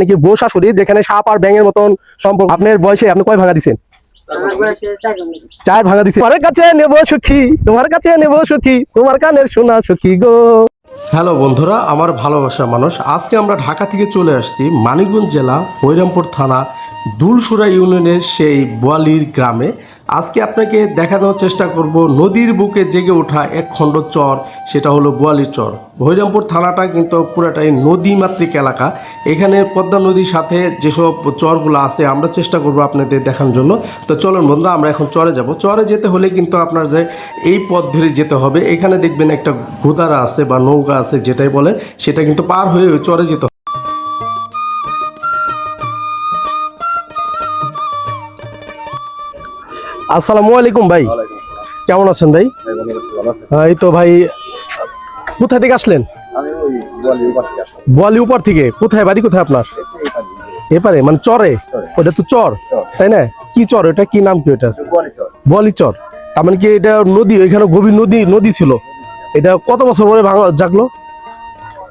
নাকি বউ শাশুড়ি যেখানে সাপ আর ব্যাঙের মতন সম্পর্ক। আপনার বয়সে আপনি কয় ভাঙা দিচ্ছেন? 4 ভাঙা দিচ্ছেন। তোমার কাছে নেব সখী, তোমার কাছে নেব সখী, তোমার কানের সোনা সখী গো। হ্যালো বন্ধুরা, আমার ভালোবাসা মানুষ, আজকে আমরা ঢাকা থেকে চলে আসছি মানিকগঞ্জ জেলা হরিরামপুর থানা দুলসুরা ইউনিয়নের সেই বোয়ালির গ্রামে। আজকে আপনাকে দেখানোর চেষ্টা করব নদীর বুকে জেগে ওঠা এক খণ্ড চর, সেটা হলো বোয়ালির চর। হরিরামপুর থানাটা কিন্তু পুরাটাই নদীমাতৃক এলাকা। এখানে পদ্মা নদীর সাথে যেসব চরগুলো আছে আমরা চেষ্টা করব আপনাদের দেখানোর জন্য। তো চলুন বন্ধুরা, আমরা এখন চরে যাব। চরে যেতে হলে কিন্তু আপনাদের এই পথ ধরে যেতে হবে। এখানে দেখবেন একটা গোদারা আছে বা নৌকা আছে যেটাই বলেন, সেটা কিন্তু পার হয়ে ওই চরে যেতে হবে। আসসালামু আলাইকুম ভাই, কেমন আছেন ভাই? এই তো ভাই, কোথা থেকে আসলেন? বোয়ালি উপর থেকে। কোথায় বাড়ি, কোথায় আপনার? এপারে মানে চরে? ওটা তো চর তাই না? কি চর এটা, কি নাম কি ওটা? বোয়ালি চর। তার মানে কি এটা নদী, ওইখানে গভীর নদী ছিল। এটা কত বছর পরে জাগলো?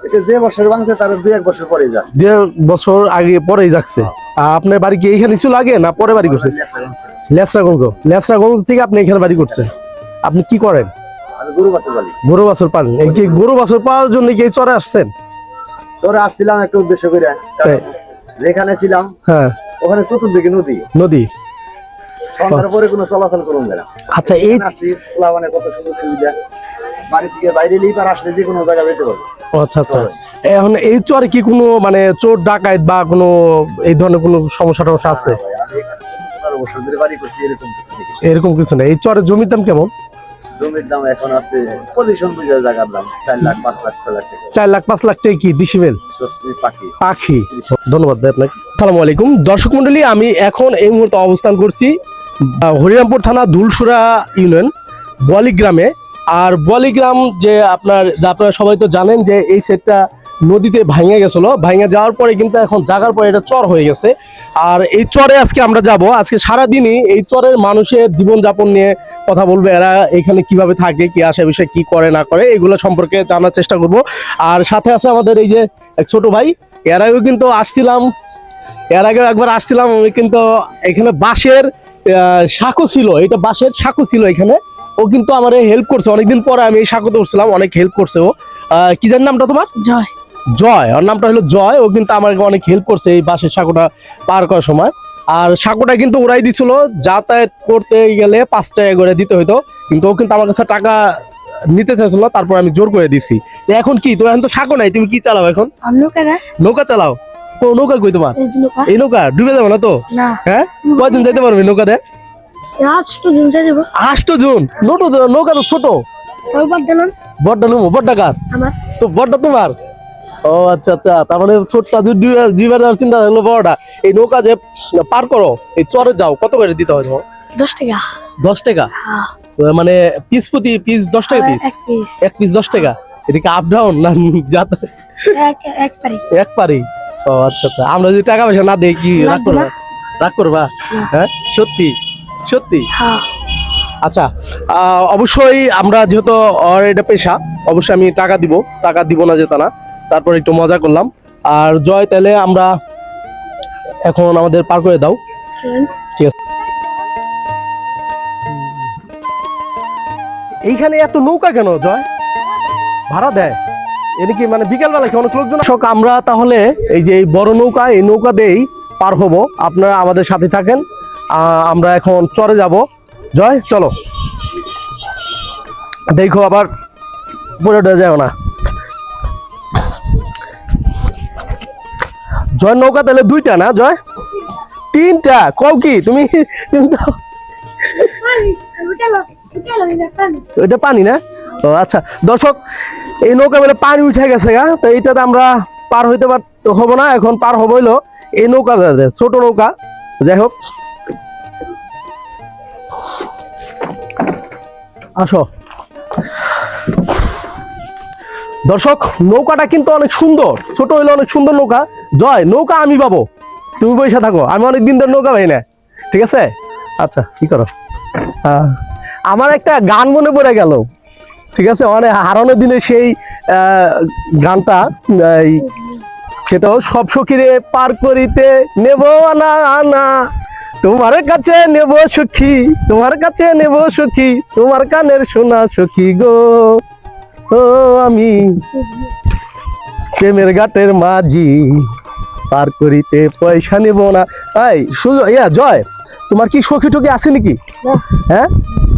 এটা যে বছর ভাঙছে তার 2-1 বছর পরেই যাচ্ছে। 2 বছর আগে পরেই যাচ্ছে। আপনার বাড়ি কি এইখানে ছিল আগে না পরে বাড়ি করছে? লেসরাগঞ্জ থেকে আপনি এখানে বাড়ি করছেন। আপনি কি করেন? আমি গরু বাছুর পালি। গরু বাছুর পালেন? এই কি গরু বাছুর পাওয়ার জন্য কি এই চরে আসছেন? চরে আসছিলাম একটা উদ্দেশ্য করে, যেখানে ছিলাম হ্যাঁ ওখানে চতুর্দিকে নদী। সন্ধ্যার পরে কোনো চলাচল করুন না। আচ্ছা, এই মানে কত সুন্দর সুবিধা, বাড়ি থেকে বাইরে লিপার আসলে যে কোনো জায়গা যেতে পারবে। আচ্ছা আচ্ছা, এখন এই চরে কি কোনো মানে চোর ডাকাত বা কোনো এই ধরনের কোনো সমস্যা টমস্যা আছে? এরকম কিছু নেই। এই চরের জমির দাম কেমন? জমির দাম এখন আছে পজিশন বুঝে জায়গার দাম 4 লাখ 5 লাখ 6 লাখ টাকা। 4 লাখ 5 লাখ টাকা কি ডিসিবেল? সত্যি পাখি। ধন্যবাদ ভাই আপনাকে। আসসালামু আলাইকুম দর্শক মন্ডলী, আমি এখন এই মুহূর্তে অবস্থান করছি হরিরামপুর থানা দুলসুরা ইউনিয়ন বোয়ালি গ্রামে। আর বোয়ালি গ্রাম যে আপনারা সবাই তো জানেন যে এই সেটটা নদীতে ভাঙে গেছিল। ভাঙে যাওয়ার পরে কিন্তু এখন জাগার পরে এটা চর হয়ে গেছে। আর এই চরে আজকে আমরা যাব। আজকে সারাদিনই এই চরের মানুষের জীবনযাপন নিয়ে কথা বলবো। এরা এখানে কিভাবে থাকে, কি আসে, বিষয়ে কি করে না করে, এগুলো সম্পর্কে জানার চেষ্টা করব। আর সাথে আছে আমাদের এই যে এক ছোট ভাই। এর আগেও কিন্তু একবার আসছিলাম। কিন্তু এখানে বাঁশের সাঁকো ছিল, এটা বাঁশের সাঁকো ছিল এখানে। ও কিন্তু আমার হেল্প করছে অনেকদিন পরে। আমি এই সাঁকোতে উঠছিলাম, অনেক হেল্প করছে ও। কি জানি নামটা তোমার? জয়। ওর নামটা হলো জয়। ও কিন্তু আমাকে অনেক হেল্প করছে এই বাঁশের সাঁকোটা পার করার সময়। আর সাঁকোটা কিন্তু ওরাই দিছিল, যাতায়াত করতে গেলে 5 টাকা করে দিতে হইতো। কিন্তু ও কিন্তু আমার কাছে টাকা নিতে চাইছিল, তারপর আমি জোর করে দিছি। এখন কি তোমার এখন তো সাঁকো নাই, তুমি কি চালাও এখন? নৌকা চালাও? কোন নৌকা কই তোমার? এই নৌকা ডুবে যাবে না তো? হ্যাঁ, কয়দিন যাইতে পারবে নৌকাতে? 8 জন যাই দেব। 8 জন? নৌকা তো ছোট। বড়টা নেবো? বড়টা কার? তো বড়টা তোমার? ও আচ্ছা আচ্ছা, তার মানে ছোটটা জিবার চিন্তা হলো বড়টা। এই নৌকা যে পার করো, এই চরে যাও, কত করে দিতে হয় তোমার? 10 টাকা। 10 টাকা? মানে পিস 10 টাকা পিস? এক পিস 10 টাকা। এটা কি আপ ডাউন না এক পারি? ও আচ্ছা আচ্ছা, আমরা যদি টাকা পয়সা না দেই কি রাগ করবা? হ্যাঁ সত্যি? আচ্ছা, অবশ্যই আমরা যেহেতু এটা পেশা, অবশ্যই আমি টাকা দিব না যেটা না। তারপর একটু মজা করলাম। আর জয়, তাহলে আমরা এখন আমাদের পার করে দাও। ঠিক আছে। এইখানে এত নৌকা কেন জয়? ভাড়া দেয়? এটা কি মানে বিকেলবেলা কি অনেক লোকজন? আমরা তাহলে এই যে এই বড় নৌকা, এই নৌকা দিয়েই পার হব। আপনারা আমাদের সাথে থাকেন। আমরা এখন চরে যাব। জয় চলো, দেখো আবার পরে যাও না। জয় নৌকা তাহলে 2টা না জয়? 3টা কও কি তুমি? ওইটা পানি না? ও আচ্ছা দর্শক, এই নৌকা বলে পানি উঠে গেছে গা। তো এইটাতে আমরা পার হইতে হবো না। এখন পার হবো হইলো এই নৌকা, ছোট নৌকা। যাই হোক, আসো। দর্শক, নৌকাটা কিন্তু অনেক সুন্দর, ছোট হইলে অনেক সুন্দর নৌকা। জয়, নৌকা আমি পাবো, তুমি পয়সা থাকো। আমি অনেকদিন ধরে নৌকা পাই না, ঠিক আছে? আচ্ছা, কি করো? আমার একটা গান মনে পড়ে গেল, ঠিক আছে? মানে হারানোর দিনে সেই গানটা, সেটাও সব সখীরে পার করিতে নেব না না, তোমার কাছে নেব সখী, তোমার কাছে নেব সখী, তোমার কানের সোনা সখী গো। ও আমি প্রেমের ঘাটের মাঝি, পার করিতে পয়সা নেব না। এই জয়, তোমার কি সখী টখী আছে নাকি? হ্যাঁ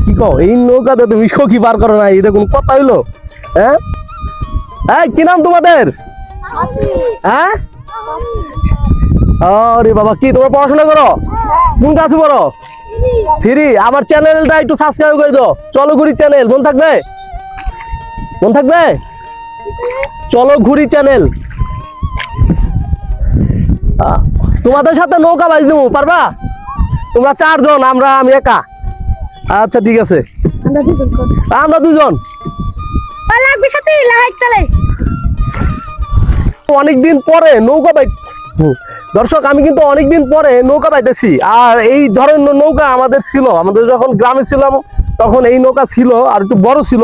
কি কও, এই নৌকাতে তুমি সখী পার করো না, এটা কোন কথা হইলো? হ্যাঁ এই কি নাম তোমাদের? হ্যাঁ আরে বাবা, কি তোমরা পড়াশোনা করো? কোন ক্লাসে পড়ো? 3। আমার চ্যানেলটা একটু সাবস্ক্রাইব করে দাও, চলো ঘুরি চ্যানেল। মন থাকবে? মন থাকবে? চলো ঘুরি চ্যানেল। তোমাদের সাথে নৌকা বাইজ দেবো, পারবা? তোমরা 4 জন, আমি একা। আচ্ছা ঠিক আছে, আমরা 2 জন। অনেকদিন পরে নৌকা বাই, দর্শক আমি কিন্তু অনেকদিন পরে নৌকা বাইতেছি। আর এই ধরনের নৌকা আমাদের ছিল, আমাদের যখন গ্রামে ছিলাম তখন এই নৌকা ছিল, আর একটু বড় ছিল,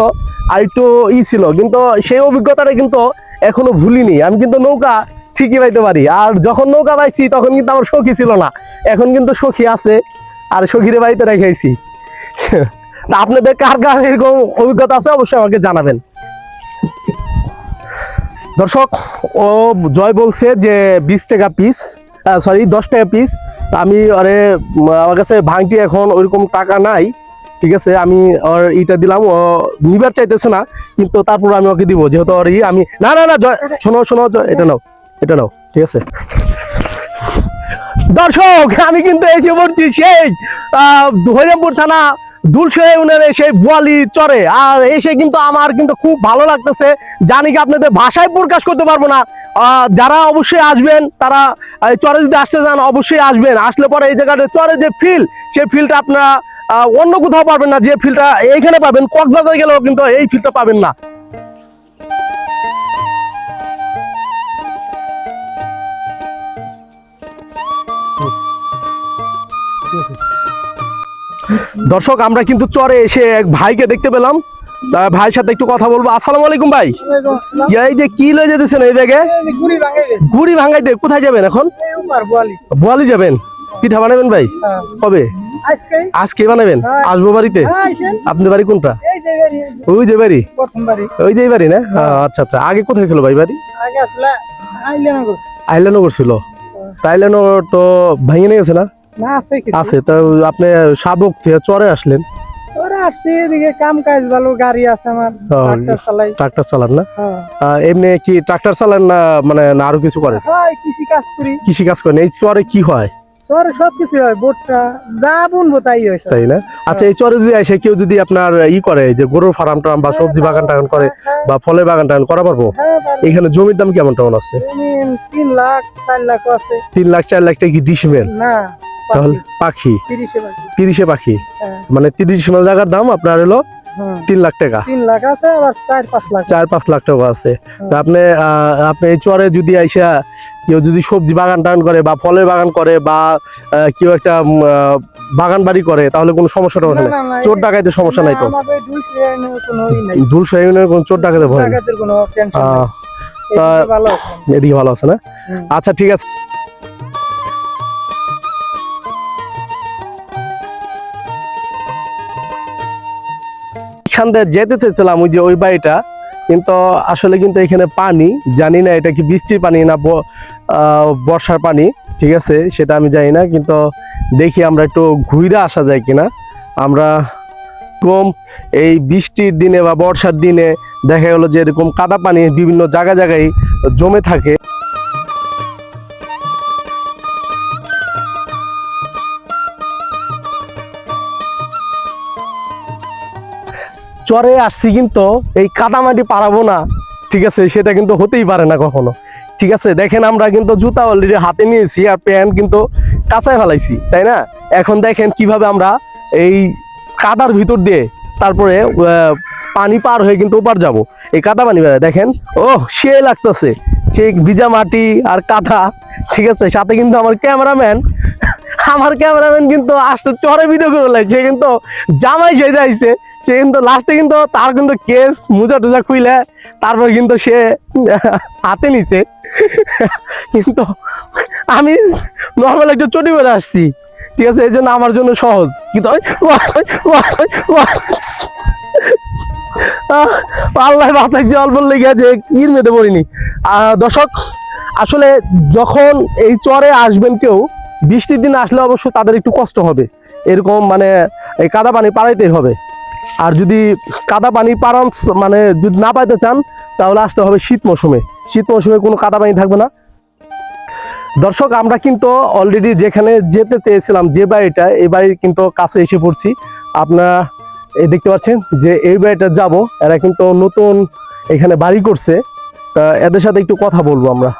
আর একটু ছিল, কিন্তু সেই অভিজ্ঞতাটা কিন্তু এখনো ভুলিনি। আমি কিন্তু নৌকা ঠিকই বাইতে পারি। আর যখন নৌকা বাইছি তখন কিন্তু আমার সখী ছিল না, এখন কিন্তু সখী আছে, আর সখীরে বাড়িতে রেখেছি। তা আপনাদের কার কার এরকম অভিজ্ঞতা আছে অবশ্যই আমাকে জানাবেন। দর্শক, ও জয় বলছে যে 20 টাকা পিস, সরি 10 টাকা পিস। আমি আমার কাছে ভাঙটি এখন ওইরকম টাকা নাই, ঠিক আছে। আমি ওর ইটা দিলাম, ও নিবার চাইতেছে না, কিন্তু তারপর আমি ওকে দিব, যেহেতু ওর আমি না না না জয়, শোনো শোনো জয়, এটা নাও, এটা নাও, ঠিক আছে। দর্শক আমি কিন্তু এসে পড়ছি সেই হরিরামপুর থানা দুলশো ইউনিয়নের সেই বোয়ালি চরে। আর এসে কিন্তু আমার কিন্তু খুব ভালো লাগতেছে, জানি কি আপনাদের ভাষায় প্রকাশ করতে পারবো না। যারা অবশ্যই আসবেন, তারা চরে যদি আসতে চান অবশ্যই আসবেন। আসলে পরে এই জায়গাটা চরে যে ফিল, সেই ফিলটা আপনারা অন্য কোথাও পাবেন না, যে ফিলটা এইখানে পাবেন। কক্সবাজার গেলেও কিন্তু এই ফিলটা পাবেন না। দর্শক আমরা কিন্তু চরে এসে এক ভাইকে দেখতে পেলাম, ভাইয়ের সাথে একটু কথা বলবো। আসসালামু আলাইকুম ভাই। এই যে কি লয়ে যেতেছেন এই ব্যাগে? গুড়ি ভাঙাইতে। কোথায় যাবেন এখন? বোয়ালি যাবেন। পিঠা বানাবেন ভাই? কবে? আজকে বানাবেন? আসবো বাড়িতে। আপনার বাড়ি কোনটা? ওই যে বাড়ি, ওই যে বাড়ি না? আচ্ছা আচ্ছা। আগে কোথায় ছিল ভাই বাড়ি? আইলানগর ছিল। আইলানগর তো ভেঙে নিয়ে গেছে না? আছে। তো আপনি শাবক থেকে চরে আসলেন? চরে আসছি, এদিকে কাম কাজ ভালো, গাড়ি আছে আমার, ট্রাক্টর চালাই। ট্রাক্টর চালান না? এমনি কি ট্রাক্টর চালান না মানে না আরো কিছু করেন? হয় কৃষি কাজ করি। কৃষি কাজ করেন? এই চরে কি হয়? চরে সবকিছু হয়, ভুট্টা যা বুনবো তাই হয়, তাই না? আচ্ছা, এই চরে যদি আসে কেউ যদি আপনার করে যে গরুর ফার্ম টার্ম বা সবজি বাগান টাগান করে বা ফলের বাগান টাগান করা পারবো? এখানে জমির দাম কেমন কেমন আছে? 3 লাখ 4 লাখ আছে। 3 লাখ 4 লাখ টাকা কি ডিসিমেল? না, তাহলে পাখি 30 পাখি, মানে 30 জায়গার দাম আপনার হলো 3 লাখ টাকা। 3 লাখ আছে, আবার 4-5 লাখ টাকা আছে। তা আপনি এই চরে যদি আইসা কেউ যদি সবজি বাগান টাগান করে বা ফলের বাগান করে বা কেউ একটা বাগান বাড়ি করে, তাহলে কোনো সমস্যা হবে না? চোর ডাকাইতে সমস্যা নাই তো? দুলশো ইউনিয়নের কোনো চোর ডাকাইতে ভয়? এদিকে ভালো আছে না? আচ্ছা ঠিক আছে। এখান থেকে যেতে চেয়েছিলাম ওই যে ওই বাড়িটা, কিন্তু আসলে কিন্তু এখানে পানি, জানি না এটা কি বৃষ্টির পানি না বর্ষার পানি, ঠিক আছে সেটা আমি জানি না। কিন্তু দেখি আমরা একটু ঘুরে আসা যায় কিনা। আমরা কম এই বৃষ্টির দিনে বা বর্ষার দিনে দেখা গেলো যে এরকম কাদা পানি বিভিন্ন জায়গায় জায়গায় জমে থাকে। চরে আসছি কিন্তু এই কাদামাটি পারাবো না, ঠিক আছে, সেটা কিন্তু হতেই পারে না কখনো, ঠিক আছে। দেখেন আমরা কিন্তু জুতা অলরেডি হাতে নিয়েছি আর প্যান্ট কিন্তু কাঁচায় ফেলাইছি, তাই না? এখন দেখেন কিভাবে আমরা এই কাদার ভিতর দিয়ে তারপরে পানি পার হয়ে কিন্তু ওপার যাবো। এই কাদা পানি দেখেন, ও সে লাগতেছে, সে ভিজা মাটি আর কাদা, ঠিক আছে। সাথে কিন্তু আমার ক্যামেরাম্যান কিন্তু আসতে চরে ভিডিও করে লাগছে, কিন্তু জামাই সেজে আইছে। সে কিন্তু লাস্টে কিন্তু তার কিন্তু কেস মোজা টোজা খুইলে তারপর কিন্তু সে হাতে নিছে। কিন্তু আমি নর্মাল একটা চটি করে আসছি, ঠিক আছে, এই জন্য আমার জন্য সহজ। কিন্তু আল্লাহ বাঁচাইছে অল্প লেগে আছে, কির মেতে পড়িনি। দর্শক, আসলে যখন এই চরে আসবেন কেউ, বৃষ্টির দিন আসলে অবশ্য তাদের একটু কষ্ট হবে, এরকম মানে এই কাদা পানি পাড়াইতেই হবে। আর যদি কাদা পানি পাড়ান মানে যদি না পাইতে চান, তাহলে আসতে হবে শীত মৌসুমে। শীত মৌসুমে কোনো কাদা পানি থাকবে না। দর্শক, আমরা কিন্তু অলরেডি যেখানে যেতে চেয়েছিলাম, যে বাড়িটা, এই বাড়ির কিন্তু কাছে এসে পড়ছি। আপনারা এই দেখতে পাচ্ছেন যে এই বাড়িটা যাব, এরা কিন্তু নতুন এখানে বাড়ি করছে। তা এদের সাথে একটু কথা বলবো আমরা।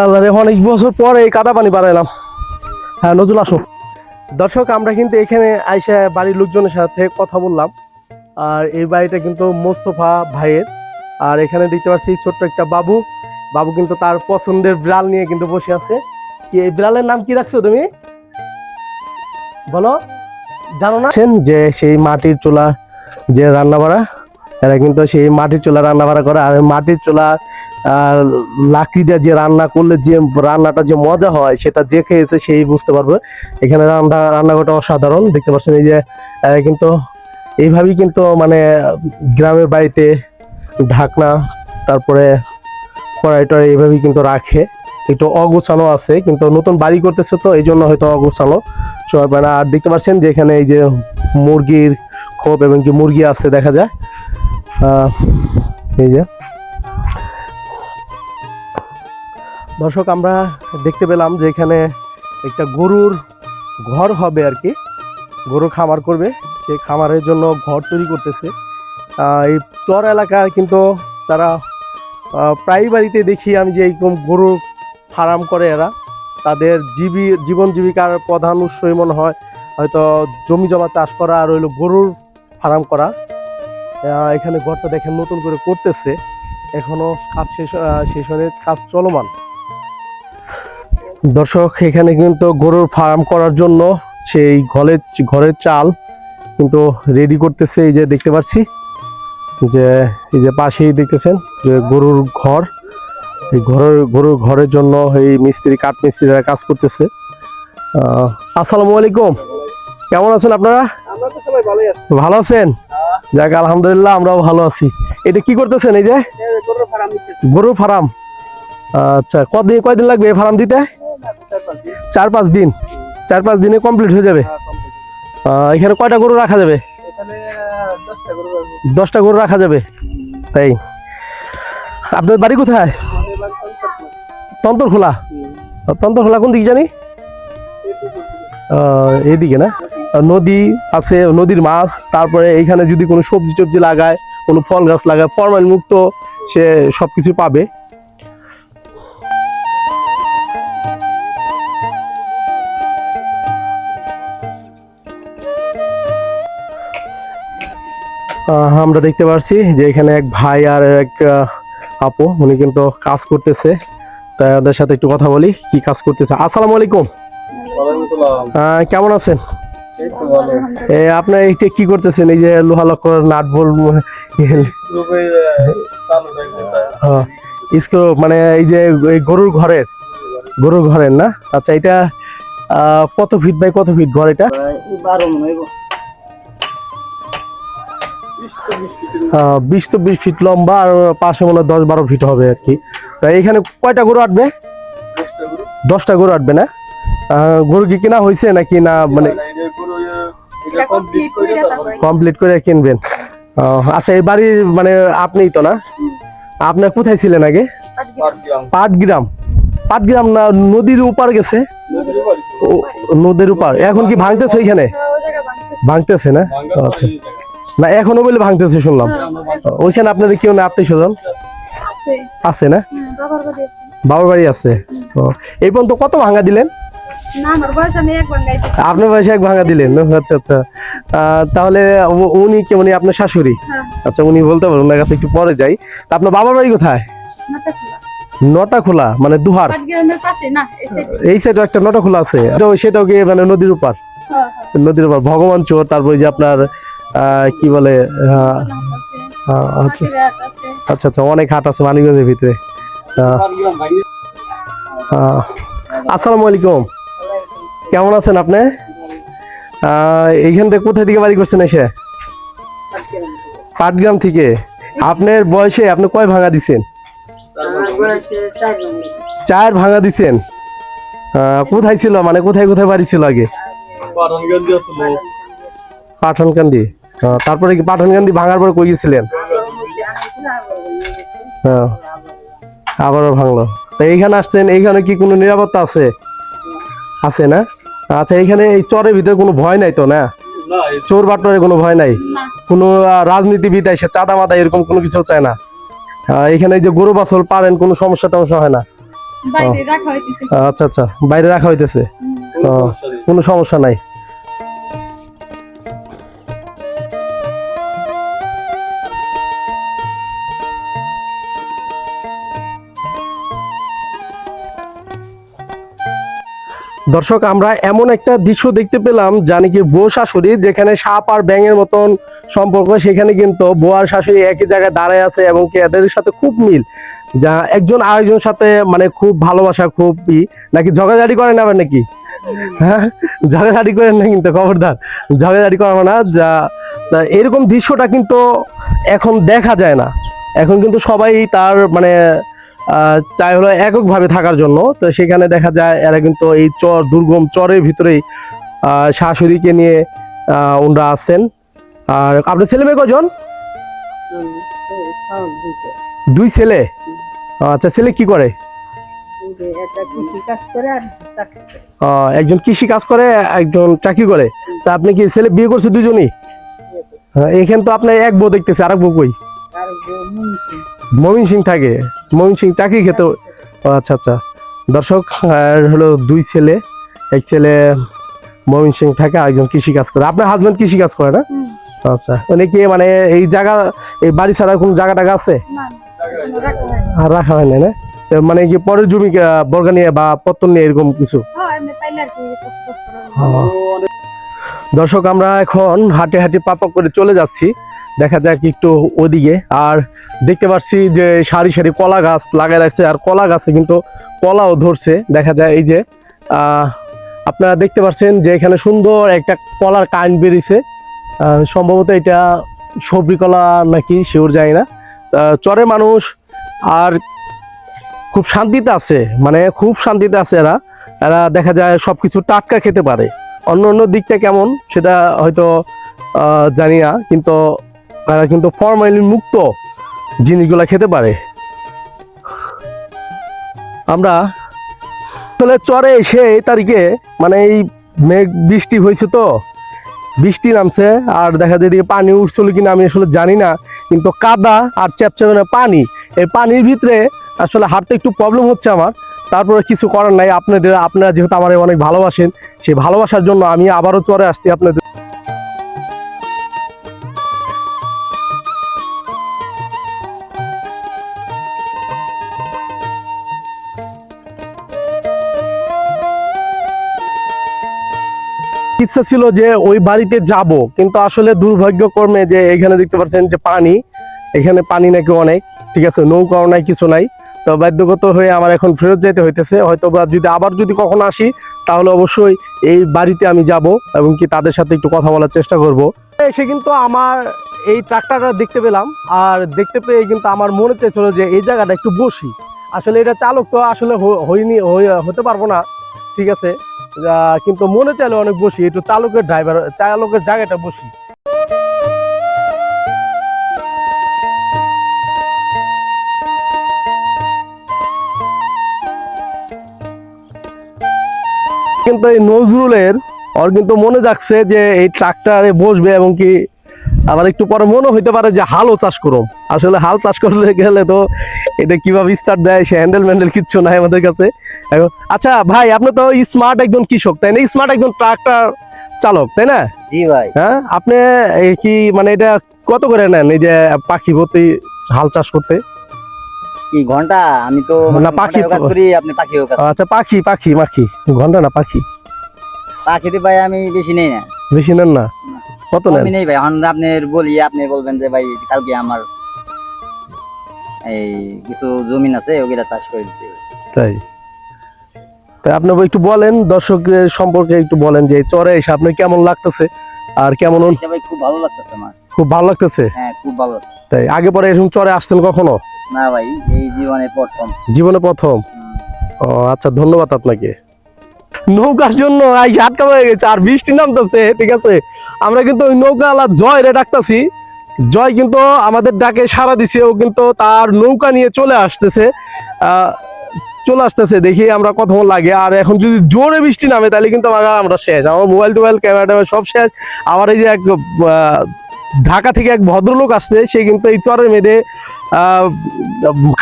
আল্লাহরে, অনেক বছর পরে এই কাদা পানি বাড়াইলাম। হ্যাঁ নজরুল, আসো। দর্শক, আমরা কিন্তু এখানে আইসা বাড়ির লোকজনের সাথে কথা বললাম। আর এই বাড়িটা কিন্তু মোস্তফা ভাইয়ের। আর এখানে দেখতে পাচ্ছি ছোট্ট একটা বাবু কিন্তু তার পছন্দের বিড়াল নিয়ে কিন্তু বসে আছে। কি এই বিড়ালের নাম কি রাখছো তুমি, বলো? জানো না যে সেই মাটির চুলা যে রান্না বাড়া, এরা কিন্তু সেই মাটির চুলা রান্না বাড়া করে। আর মাটির চুলা লাকড়ি দিয়ে যে রান্না করলে যে রান্নাটা যে মজা হয়, সেটা যে খেয়েছে সেই বুঝতে পারবে। এখানে রান্নাঘরটা অসাধারণ, দেখতে পাচ্ছেন। এই যে কিন্তু এইভাবেই কিন্তু মানে গ্রামের বাড়িতে ঢাকনা, তারপরে কড়াই টড়াই এইভাবেই কিন্তু রাখে। একটু অগোছানো আছে, কিন্তু নতুন বাড়ি করতেছে তো এই জন্য হয়তো অগোছানো সময় পায় না। আর দেখতে পাচ্ছেন যে এখানে এই যে মুরগির খোপ এবং কি মুরগি আছে দেখা যায়। এই যে দর্শক, আমরা দেখতে পেলাম যে এখানে একটা গরুর ঘর হবে আর কি, গরু খামার করবে। সেই খামারের জন্য ঘর তৈরি করতেছে। এই চর এলাকার কিন্তু তারা প্রায় বাড়িতে দেখি আমি যে এইরকম গরুর ফার্ম করে এরা। তাদের জীবন জীবিকার প্রধান উৎসই মনে হয় হয়তো জমি জমা চাষ করা আর হইলো গরুর ফার্ম করা। এখানে ঘরটা দেখেন নতুন করে করতেছে, এখনো কাজ শেষ হয়ে কাজ চলমান। দর্শক, এখানে কিন্তু গরুর ফার্ম করার জন্য সেই ঘরের চাল কিন্তু রেডি করতেছে। এই যে দেখতে পাচ্ছি যে এই যে পাশেই দেখতেছেন যে গরুর ঘর, এই গরুর ঘরের জন্য এই কাঠ মিস্ত্রিরা কাজ করতেছে। আসসালামু আলাইকুম, কেমন আছেন আপনারা? আমরা তো সবাই ভালোই আছি। ভালো আছেন? যাক, আলহামদুলিল্লাহ, আমরাও ভালো আছি। এটা কি করতেছেন? এই যে গরুর ফার্ম দিতেছি। গরুর ফার্ম। আচ্ছা, কয়দিন লাগবে এই ফার্ম দিতে? 4-5 দিন। 4-5 দিনে কমপ্লিট হয়ে যাবে। এখানে কয়টা গরু রাখা যাবে? এখানে 10টা গরু আছে। 10টা গরু রাখা যাবে। তাই আপনার বাড়ি কোথায়? তন্তরখোলা। তন্তরখোলা কোন দিকে জানি? এইদিকে না? নদী আছে, নদীর মাছ, তারপরে এইখানে যদি কোনো সবজি টবজি লাগায়, কোনো ফল গাছ লাগায়, ফরমালিন মুক্ত সে সবকিছু পাবে। আমরা দেখতে পাচ্ছি যে এখানে এক ভাই আর এক আপু, উনি কিন্তু কাজ করতেছে। তাই ওদের সাথে একটু কথা বলি, কি কাজ করতেছে। আসসালামু আলাইকুম, কেমন আছেন? আপনার এইটা কি করতেছেন? এই যে লোহা লক্কর নাট বল স্ক্রু, মানে এই যে গরুর ঘরের না? আচ্ছা, এটা কত ফিট বাই কত ফিট ঘর? এটা 20-20 ফিট লম্বা আর পাশে মনে হয় 10-12 ফিট হবে আর কি। তা এখানে কয়টা গরু আটবে? 10টা গরু আটবে না? গরু কি কেনা হয়েছে নাকি না? মানে কমপ্লিট করে কিনবেন। আচ্ছা, এই বাড়ির মানে আপনিই তো না? আপনার কোথায় ছিলেন আগে? পাটগ্রাম না নদীর ওপার গেছে? নদীর ওপার। এখন কি ভাঙতেছে? এখানে ভাঙতেছে না? আচ্ছা, না এখনো বলে ভাঙতেছে শুনলাম। ওইখানে আপনাদের কেউ না, আত্মীয় স্বজন আছে না? বাবার বাড়ি আছে। এই পর্যন্ত কত ভাঙা দিলেন? আপনার বয়সে 1 ভাঙা দিলেন? আচ্ছা আচ্ছা। তাহলে উনি কি, উনি আপনার শাশুড়ি? আচ্ছা, উনি বলতে পারবেন, ওনার কাছে একটু পরে যাই। আপনার বাবার বাড়ি কোথায়? নটাখোলা, মানে দুহার এই সাইডে একটা নটাখোলা আছে, সেটাও কি মানে নদীর উপর? নদীর উপর ভগবান চোর, তারপরে যে আপনার কি বলে আচ্ছা আচ্ছা আচ্ছা, অনেক হাট আছে মানিকগঞ্জের ভিতরে। আসসালামু আলাইকুম, কেমন আছেন আপনি? এইখান থেকে কোথায় থেকে বাড়ি করছেন এসে? পাটগ্রাম থেকে। আপনার বয়সে আপনি কয় ভাঙা দিছেন? 4 ভাঙা দিছেন। কোথায় ছিল, মানে কোথায় কোথায় বাড়ি ছিল আগে? পাঠানকান্দি। তারপরে কি পাঠানকান্দি ভাঙার পরে কই গেছিলেন? আবারও ভাঙলো। তো এইখানে আসতেন, এইখানে কি কোনো নিরাপত্তা আছে? আছে না? আচ্ছা, এইখানে এই চরের ভিতরে কোনো ভয় নাই তো? না, চোর বাটপারের কোনো ভয় নাই? কোনো রাজনীতিবিদ এসে চাঁদা মাদা এরকম কোনো কিছু চায় না? এখানে এই যে গরু বাছল পারেন, কোনো সমস্যা টমস্যা হয় না? আচ্ছা আচ্ছা, বাইরে রাখা হইতেছে, কোনো সমস্যা নাই। দর্শক, আমরা এমন একটা দৃশ্য দেখতে পেলাম যা নাকি বউ শাশুড়ি, যেখানে সাপ আর ব্যাঙের মতন সম্পর্ক, সেখানে কিন্তু বউ আর শাশুড়ি একই জায়গায় দাঁড়ায় আছে এবং কি এদের সাথে খুব মিল, যা একজন আরেকজনের সাথে মানে খুব ভালোবাসা, খুব নাকি ঝগড়াঝাটি করেন আবার নাকি? হ্যাঁ, ঝগড়াঝাটি করেন না কিন্তু, খবরদার ঝগড়াঝাটি করাবো না। যা এরকম দৃশ্যটা কিন্তু এখন দেখা যায় না। এখন কিন্তু সবাই তার মানে চাই হলো এককভাবে থাকার জন্য। তো সেখানে দেখা যায় এরা কিন্তু এই চর, দুর্গম চরের ভিতরেই শাশুড়িকে নিয়ে ওনারা আছেন। আর আপনার ছেলে মেয়ে কজন? 2 ছেলে। আচ্ছা, ছেলে কি করে? একজন কৃষি কাজ করে, একজন চাকরি করে। তা আপনি কি ছেলে বিয়ে করছে? 2জনই? এখানে তো আপনার এক বউ দেখতেছে, আরেক বউ কই? মমিন সিং থাকে, মমিন সিং চাকরি খেতে। আচ্ছা আচ্ছা, দর্শক হলো 2 ছেলে, এক ছেলে মমিন সিং থাকে, আরেকজন কৃষি কাজ করে। আপনার হাজবেন্ড কৃষি কাজ করে না? আচ্ছা, মানে কি মানে এই জায়গা, এই বাড়ি ছাড়া কোন জায়গা টাকা আছে? আর রাখা হয় না? মানে কি পরের জমি বর্গা নিয়ে বা পত্তন নিয়ে এরকম কিছু? দর্শক, আমরা এখন হাঁটে হাঁটে পাপা করে চলে যাচ্ছি, দেখা যাক একটু ওদিকে। আর দেখতে পাচ্ছি যে সারি সারি কলা গাছ লাগাই রাখছে, আর কলা গাছে কিন্তু কলাও ধরছে। দেখা যায় এই যে আপনারা দেখতে পাচ্ছেন যে এখানে সুন্দর একটা কলার কাইন্ড বেরিয়েছে। সম্ভবত এটা সবরি কলা নাকি, শিওর যাই না। চরে মানুষ আর খুব শান্তিতে আছে, মানে খুব শান্তিতে আছে এরা। এরা দেখা যায় সবকিছু টাটকা খেতে পারে। অন্য অন্য দিকটা কেমন সেটা হয়তো জানি না, কিন্তু এরা কিন্তু ফরমালিন মুক্ত জিনিসগুলা খেতে পারে। আমরা আসলে চরে এসে এই তারিখে মানে এই মেঘ বৃষ্টি হয়েছে, তো বৃষ্টি নামছে, আর দেখা যায় এদিকে পানি উঠছিল কিনা আমি আসলে জানি না, কিন্তু কাদা আর চ্যাপচ্যাপে পানি, এই পানির ভিতরে আসলে হাঁটতে একটু প্রবলেম হচ্ছে আমার। তারপরে কিছু করার নাই, আপনারা যেহেতু আমার অনেক ভালোবাসেন, সেই ভালোবাসার জন্য আমি আবারও চরে আসছি আপনাদের। ইচ্ছা ছিল যে ওই বাড়িতে যাব, কিন্তু আসলে দুর্ভাগ্যক্রমে যে এখানে দেখতে পাচ্ছেন যে পানি, এখানে পানি নাকি অনেক, ঠিক আছে, নৌকাও নাই, কিছু নাই। তো বাধ্যগত হয়ে আমার এখন ফেরত যেতে হইতেছে। হয়তো বা যদি কখনো আসি, তাহলে অবশ্যই এই বাড়িতে আমি যাব এবং কি তাদের সাথে একটু কথা বলার চেষ্টা করব। এসে কিন্তু আমার এই ট্রাক্টরটা দেখতে পেলাম, আর দেখতে পেয়ে কিন্তু আমার মনে চাইছিল যে এই জায়গাটা একটু বসি। আসলে এটা চালক তো আসলে হতে পারবো না, ঠিক আছে, কিন্তু মনে চাইলে অনেক বসি, একটু চালকের জায়গাটা বসি। কিন্তু এই নজরুলের ওর কিন্তু মনে যাচ্ছে যে এই ট্রাক্টরে বসবে, এবং কি আবার একটু পরে মনে হইতে পারে যে হালও চাষ করুম। আসলে হাল চাষ করতে গেলে তো এটা কিভাবে স্টার্ট দেয়, সে হ্যান্ডেল কিচ্ছু নাই আমাদের কাছে। আচ্ছা ভাই, আপনি তো স্মার্ট একজন কৃষক, তাই না? স্মার্ট একজন ট্রাক্টর চালক, তাই না? জি ভাই। হ্যাঁ, আপনি কি মানে এটা কত করে নেন এই যে পাখি ভর্তি হাল চাষ করতে? কি ঘন্টা? আমি তো না, পাখি কাজ করি, আপনি পাখিও কাজ। আচ্ছা, পাখি ঘন্টা না পাখি? পাখিতে ভাই আমি বেশি নেই না। বেশি নেন না? কত নেন? আমি নেই ভাই, এখন আপনি বলি, আপনি বলবেন যে ভাই কালকে আমার এই কিছু জমিন আছে ওগুলা চাষ করে দিতে। তাই তাই আপনি একটু বলেন দর্শকদের সম্পর্কে একটু বলেন যে এই চরে এসে আপনার কেমন লাগতেছে আর কেমন সবাই খুব ভালো লাগতেছে আমার। খুব ভালো লাগতেছে? হ্যাঁ খুব ভালো লাগছে। তাই আগে পরে এরকম চরে আসছেন কখনো? না ভাই, এই জীবনে প্রথম। জীবনে প্রথম? ও আচ্ছা, ধন্যবাদ আপনাকে। নৌকার জন্য আটকা হয়ে গেছে আর বৃষ্টি নামতেছে, ঠিক আছে। আমরা কিন্তু ওই নৌকাওয়ালা জয় রে ডাকতাছি, জয় কিন্তু আমাদের ডাকে সাড়া দিছে, ও কিন্তু তার নৌকা নিয়ে চলে আসতেছে। দেখি আমরা কতক্ষণ লাগে। আর এখন যদি জোরে বৃষ্টি নামে তাহলে কিন্তু আমরা শেষ, আমার মোবাইল টোবাইল ক্যামেরা সব শেষ। আবার এই যে এক ঢাকা থেকে এক ভদ্রলোক আসছে, সে কিন্তু এই চরের মেয়েদে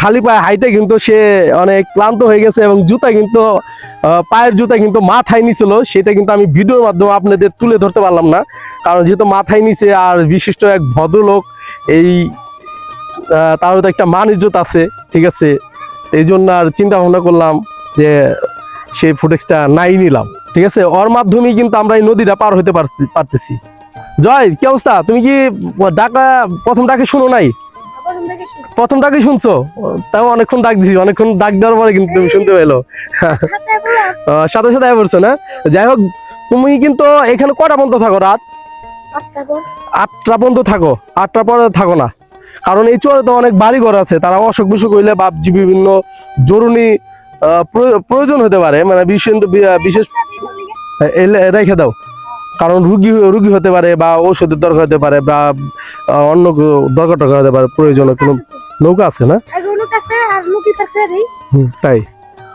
খালি পায়ে হাইটে কিন্তু সে অনেক ক্লান্ত হয়ে গেছে এবং জুতা কিন্তু পায়ের জুতা কিন্তু মাথায় নিছিল, সেটা কিন্তু আমি ভিডিওর মাধ্যমে আপনাদের তুলে ধরতে পারলাম না, কারণ যেহেতু মাথায় নিছে আর বিশিষ্ট এক ভদ্রলোক, এই তারও তো একটা মান ইজ্জত আছে, ঠিক আছে। এই জন্য আর চিন্তা ভাবনা করলাম যে সেই ফুটেজটা নাই নিলাম, ঠিক আছে। ওর মাধ্যমেই কিন্তু আমরা এই নদীটা পার হতে পারতেছি। জয়, কি অবস্থা? তুমি কি প্রথম ডাকে শুনো নাই? প্রথম ডাকে শুনছো? তাও অনেকক্ষণ ডাক দিছি, অনেকক্ষণ ডাক দেওয়ার পরে কিন্তু তুমি শুনতে পেলো। সাথে সাথে পড়ছো না? যাই হোক, তুমি কিন্তু এখানে কটা পর্যন্ত থাকো? রাত 8টা পর্যন্ত থাকো? 8টার পরে থাকো না? কারণ এই চরে তো অনেক বাড়ি ঘর আছে, তারা অসুখ বিসুখ হইলে বা বিভিন্ন জরুরি প্রয়োজন হতে পারে, মানে বিশেষ রেখে দাও, কারণ রুগী হতে পারে বা ঔষধের দরকার হতে পারে বা অন্য দরকার হতে পারে, প্রয়োজনে কোনো নৌকা আছে না? তাই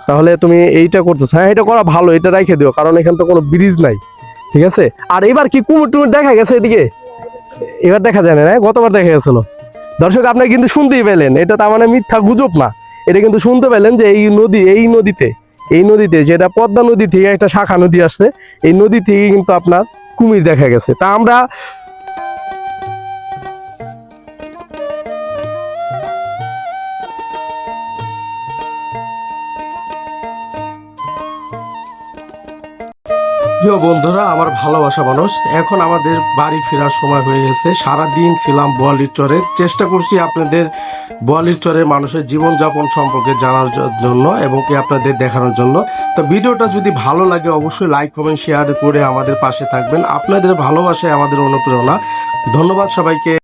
তাহলে তুমি এইটা করতেছো? হ্যাঁ, এটা করা ভালো, এটা রেখে দিও, কারণ এখানে তো কোনো ব্রিজ নাই, ঠিক আছে। আর এবার কি কুমির টুমির দেখা গেছে এদিকে? এবার দেখা যায় না, গতবার দেখা গেছিল। দর্শক, আপনি কিন্তু শুনতেই পেলেন, এটা তার মানে মিথ্যা গুজব না, এটা কিন্তু শুনতে পেলেন যে এই নদীতে যেটা পদ্মা নদী থেকে একটা শাখা নদী আসছে, এই নদী থেকে কিন্তু আপনার কুমির দেখা গেছে। তা আমরা প্রিয় বন্ধুরা, আমার ভালোবাসা মানুষ, এখন আমাদের বাড়ি ফেরার সময় হয়ে গেছে। সারাদিন ছিলাম বোয়ালির চরে, চেষ্টা করছি আপনাদের বোয়ালির চরের মানুষের জীবনযাপন সম্পর্কে জানার জন্য এবং কি আপনাদের দেখানোর জন্য। তো ভিডিওটা যদি ভালো লাগে অবশ্যই লাইক কমেন্ট শেয়ার করে আমাদের পাশে থাকবেন। আপনাদের ভালোবাসায় আমাদের অনুপ্রেরণা। ধন্যবাদ সবাইকে।